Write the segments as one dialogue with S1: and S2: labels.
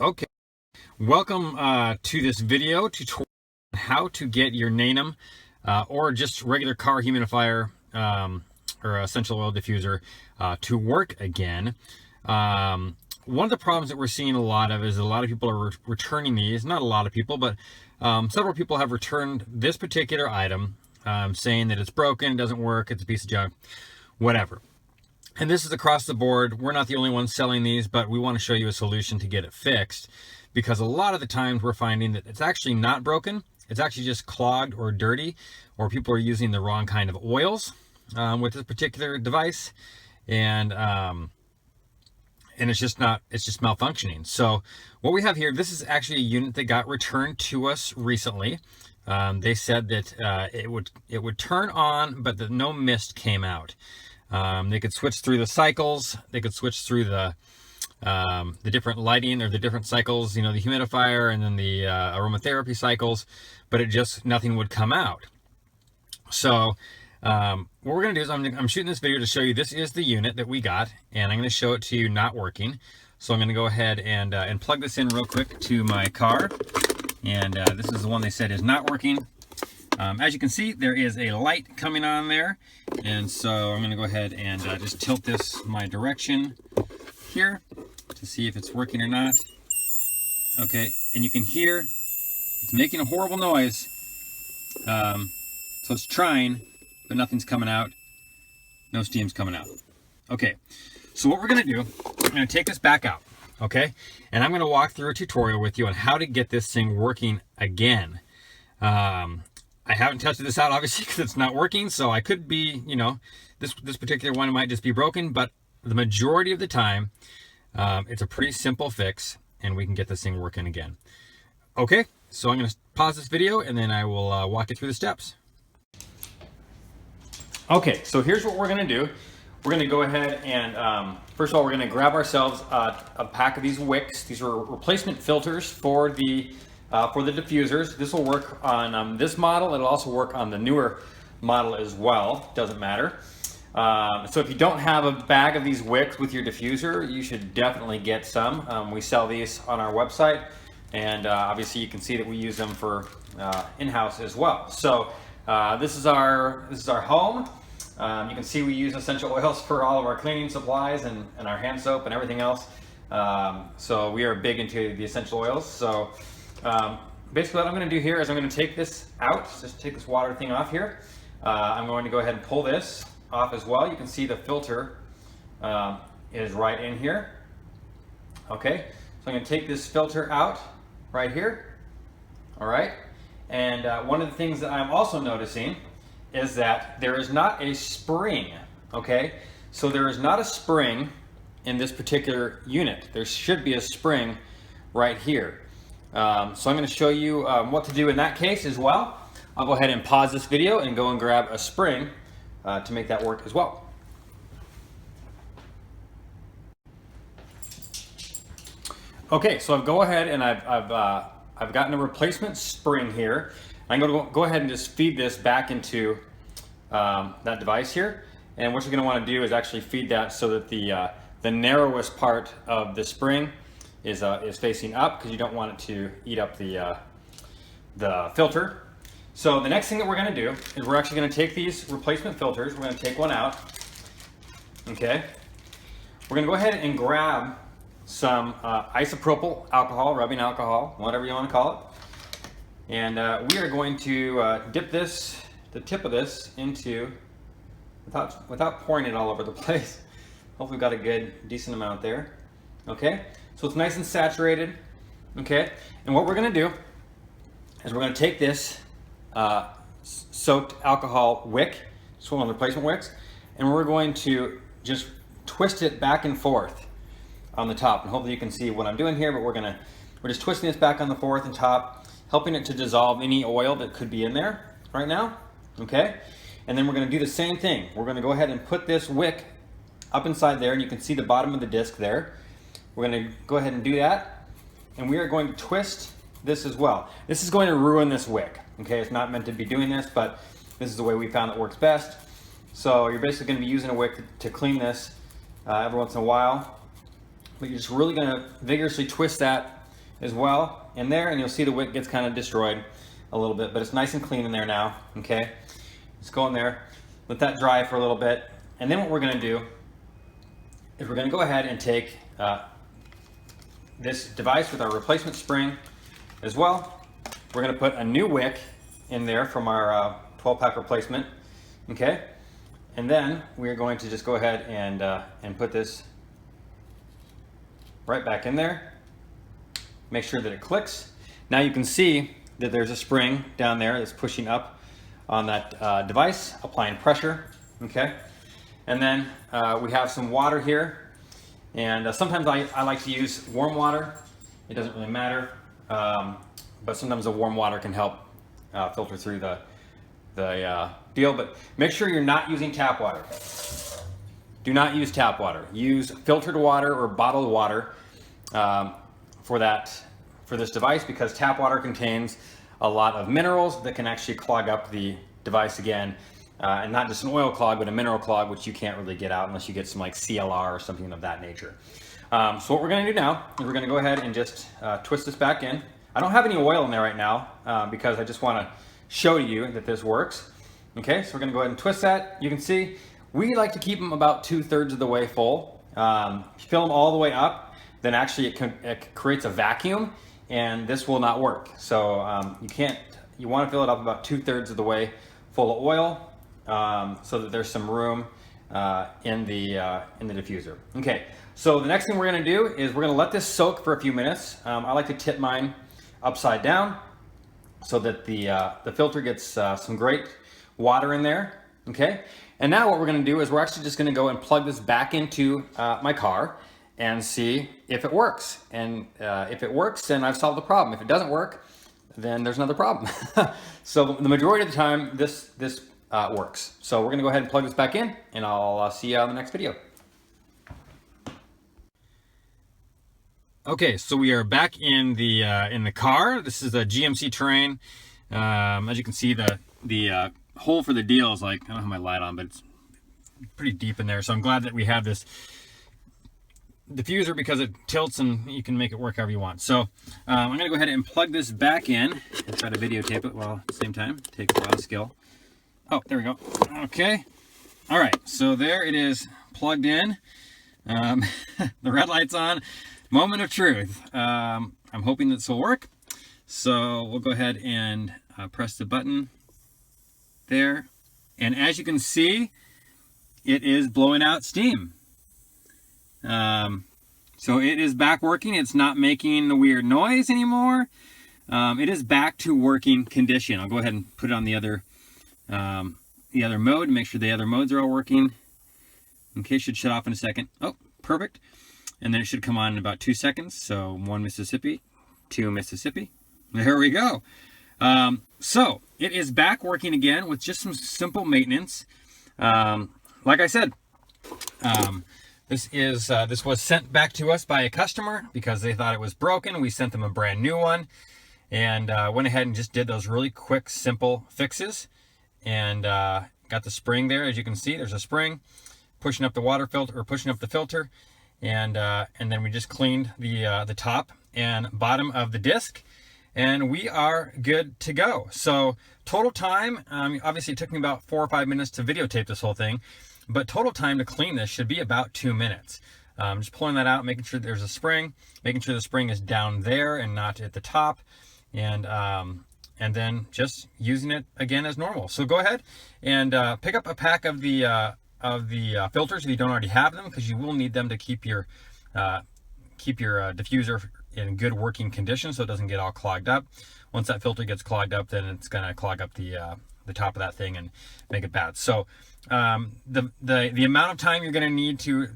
S1: Okay, welcome to this video tutorial on how to get your Nanum or just regular car humidifier or essential oil diffuser to work again. One of the problems that we're seeing a lot of is a lot of people are returning these. Not a lot of people, but several people have returned this particular item, saying that it's broken, doesn't work, it's a piece of junk, whatever. And this is across the board. We're not the only ones selling these, but we want to show you a solution to get it fixed, because a lot of the times we're finding that it's actually not broken. It's actually just clogged or dirty, or people are using the wrong kind of oils with this particular device, and it's just malfunctioning. So what we have here, this is actually a unit that got returned to us recently. They said that it would turn on, but that no mist came out. They could switch through the cycles. They could switch through the different lighting or the different cycles, you know, the humidifier and then the aromatherapy cycles, but nothing would come out. So what we're going to do is I'm shooting this video to show you this is the unit that we got, and I'm going to show it to you not working. So I'm going to go ahead and plug this in real quick to my car, and this is the one they said is not working. As you can see, there is a light coming on there, and so I'm going to go ahead and just tilt this my direction here to see if it's working or not. Okay, and you can hear it's making a horrible noise. So it's trying, but nothing's coming out. No steam's coming out. Okay, so what we're going to do, I'm going to take this back out, okay? And I'm going to walk through a tutorial with you on how to get this thing working again. I haven't tested this out, obviously, because it's not working, so I could be, you know, this particular one might just be broken, but the majority of the time, it's a pretty simple fix, and we can get this thing working again. Okay, so I'm going to pause this video, and then I will walk you through the steps. Okay, so here's what we're going to do. We're going to go ahead and, first of all, we're going to grab ourselves a pack of these wicks. These are replacement filters for the diffusers. This will work on this model. It'll also work on the newer model as well. Doesn't matter. So if you don't have a bag of these wicks with your diffuser, you should definitely get some. We sell these on our website, and obviously you can see that we use them for in-house as well. So this is our home. You can see we use essential oils for all of our cleaning supplies and our hand soap and everything else. So we are big into the essential oils. So basically what I'm going to do here is I'm going to take this out, just take this water thing off here. I'm going to go ahead and pull this off as well. You can see the filter is right in here. Okay, so I'm going to take this filter out right here. All right, and one of the things that I'm also noticing is that there is not a spring. Okay, so there is not a spring in this particular unit. There should be a spring right here. So I'm going to show you what to do in that case as well. I'll go ahead and pause this video and go and grab a spring to make that work as well. Okay, so I've go ahead and I've gotten a replacement spring here. I'm going to go ahead and just feed this back into that device here. And what you're going to want to do is actually feed that so that the narrowest part of the spring is facing up, because you don't want it to eat up the filter. So the next thing that we're going to do is we're actually going to take these replacement filters. We're going to take one out. Okay. We're going to go ahead and grab some isopropyl alcohol, rubbing alcohol, whatever you want to call it. And we are going to dip the tip of this into, without pouring it all over the place. Hopefully we've got a good, decent amount there. Okay. So it's nice and saturated, okay? And what we're gonna do is we're gonna take this soaked alcohol wick, it's one of the replacement wicks, and we're going to just twist it back and forth on the top. And hopefully you can see what I'm doing here, but we're just twisting this back on the forth and top, helping it to dissolve any oil that could be in there right now, okay? And then we're gonna do the same thing. We're gonna go ahead and put this wick up inside there, and you can see the bottom of the disc there. We're going to go ahead and do that, and we are going to twist this as well. This is going to ruin this wick. Okay, it's not meant to be doing this, but this is the way we found it works best. So you're basically going to be using a wick to clean this every once in a while, but you're just really going to vigorously twist that as well in there, and you'll see the wick gets kind of destroyed a little bit, but it's nice and clean in there now. Okay, let's go in there, let that dry for a little bit, and then what we're going to do is we're going to go ahead and take this device with our replacement spring as well. We're going to put a new wick in there from our 12-pack replacement. Okay, and then we're going to just go ahead and put this right back in there. Make sure that it clicks. Now you can see that there's a spring down there that's pushing up on that device, applying pressure. Okay, and then we have some water here, and sometimes I like to use warm water. It doesn't really matter, but sometimes the warm water can help filter through the deal. But make sure you're not using tap water. Do not use tap water. Use filtered water or bottled water for this device, because tap water contains a lot of minerals that can actually clog up the device again, and not just an oil clog, but a mineral clog, which you can't really get out unless you get some like CLR or something of that nature. So what we're going to do now is we're going to go ahead and just twist this back in. I don't have any oil in there right now because I just want to show you that this works. Okay, so we're going to go ahead and twist that. You can see we like to keep them about 2/3 of the way full. If you fill them all the way up, then actually it creates a vacuum, and this will not work. So you want to fill it up about 2/3 of the way full of oil, so that there's some room in the diffuser. Okay, so the next thing we're going to do is we're going to let this soak for a few minutes. I like to tip mine upside down so that the filter gets some great water in there. Okay, and now what we're going to do is we're actually just going to go and plug this back into my car and see if it works. And if it works, then I've solved the problem. If it doesn't work, then there's another problem. So the majority of the time, this works. So we're going to go ahead and plug this back in, and I'll see you on the next video. Okay, so we are back in the car. This is a GMC Terrain. As you can see, the hole for the deal is like, I don't have my light on, but it's pretty deep in there. So I'm glad that we have this diffuser because it tilts and you can make it work however you want. So I'm going to go ahead and plug this back in and try to videotape it while at the same time. Takes a lot of skill. Oh, there we go. Okay. All right. So there it is, plugged in. The red light's on. Moment of truth. I'm hoping this will work. So we'll go ahead and press the button there. And as you can see, it is blowing out steam. So it is back working. It's not making the weird noise anymore. It is back to working condition. I'll go ahead and put it on the other mode, make sure the other modes are all working. Okay, should shut off in a second. Oh, perfect. And then it should come on in about 2 seconds. So 1 Mississippi, 2 Mississippi. There we go. So it is back working again with just some simple maintenance. Like I said, this was sent back to us by a customer because they thought it was broken. We sent them a brand new one, and went ahead and just did those really quick, simple fixes, and got the spring there. As you can see, there's a spring pushing up the water filter, or pushing up the filter, and then we just cleaned the top and bottom of the disc, and we are good to go. So total time, obviously it took me about 4 or 5 minutes to videotape this whole thing, but total time to clean this should be about 2 minutes. Just pulling that out, making sure there's a spring, making sure the spring is down there and not at the top, and then just using it again as normal. So go ahead and pick up a pack of the filters if you don't already have them, because you will need them to keep your diffuser in good working condition so it doesn't get all clogged up. Once that filter gets clogged up, then it's going to clog up the top of that thing and make it bad. So the amount of time you're going to need to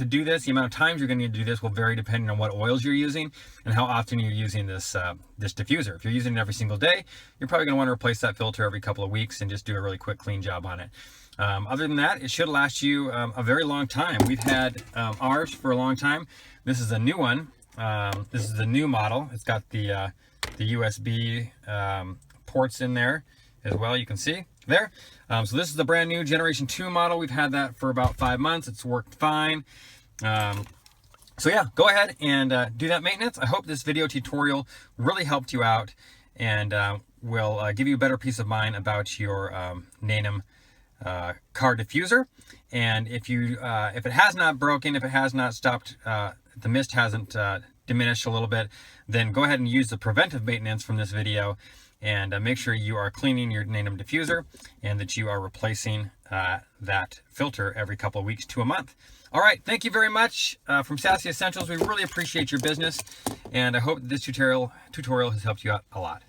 S1: do this, the amount of times you're going to need to do this will vary depending on what oils you're using and how often you're using this diffuser. If you're using it every single day, you're probably going to want to replace that filter every couple of weeks and just do a really quick clean job on it. Other than that, it should last you a very long time. We've had ours for a long time. This is a new one. This is the new model. It's got the USB ports in there as well, you can see there. So this is the brand new Generation 2 model. We've had that for about 5 months. It's worked fine. So yeah, go ahead and do that maintenance. I hope this video tutorial really helped you out and will give you a better peace of mind about your Nanum car diffuser. And if it has not broken, if it has not stopped, the mist hasn't diminished a little bit, then go ahead and use the preventive maintenance from this video and make sure you are cleaning your Nanum diffuser and that you are replacing that filter every couple of weeks to a month. All right, thank you very much from Sassy Essentials. We really appreciate your business, and I hope this tutorial has helped you out a lot.